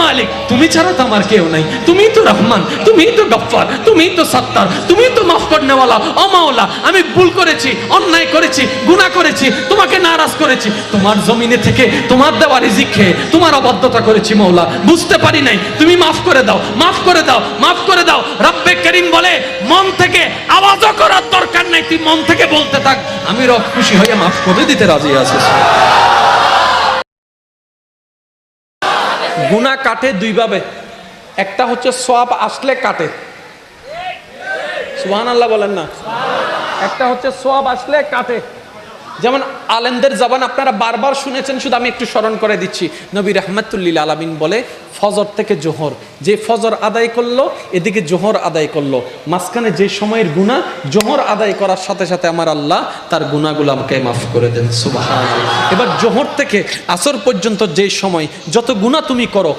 মালিক, তুমি ছাড়া তো আমার কেউ নাই, তুমি তো রহমান, তুমি তো গফফার, তুমি তো সত্তার, তুমি তো মাফ করনেওয়ালা। ও মাওলা, আমি ভুল করেছি, অন্যায় করেছি, গুনাহ করেছি, তোমাকে নারাজ করেছি, তোমার জমিনে থেকে তোমার দেওয়া রিজিক খেয়ে তোমার অবাধ্যতা করেছি মাওলা, বুঝতে পারি নাই, তুমি মাফ করে দাও, মাফ করে দাও, মাফ করে দাও। রব্বে করিম বলে, মন থেকে আওয়াজও করার দরকার নাই, তুই মন থেকে বলতে থাক, আমি রব খুশি হয়ে মাফ করে দিতে রাজি আছি। গুনাহ কাটে দুই ভাবে, একটা হচ্ছে সওয়াব আসলে কাটে, সুবহানাল্লাহ বলেন না, একটা হচ্ছে সওয়াব আসলে কাটে। যেমন আলেমদের জবান আপনারা বারবার শুনেছেন, শুধু আমি একটু স্মরণ করে দিচ্ছি। নবী রাহমাতুল লিল আলামিন বলে, ফজর থেকে জোহর, যে ফজর আদায় করলো এদিকে জোহর আদায় করলো, মাঝখানে যে সময়ের গুনাহ, জোহর আদায় করার সাথে সাথে আমার আল্লাহ তার গুনাহগুলো আমাকে মাফ করে দেন, সুবহানাল্লাহ। এবার জোহর থেকে আসর পর্যন্ত যে সময় যত গুনাহ তুমি করো,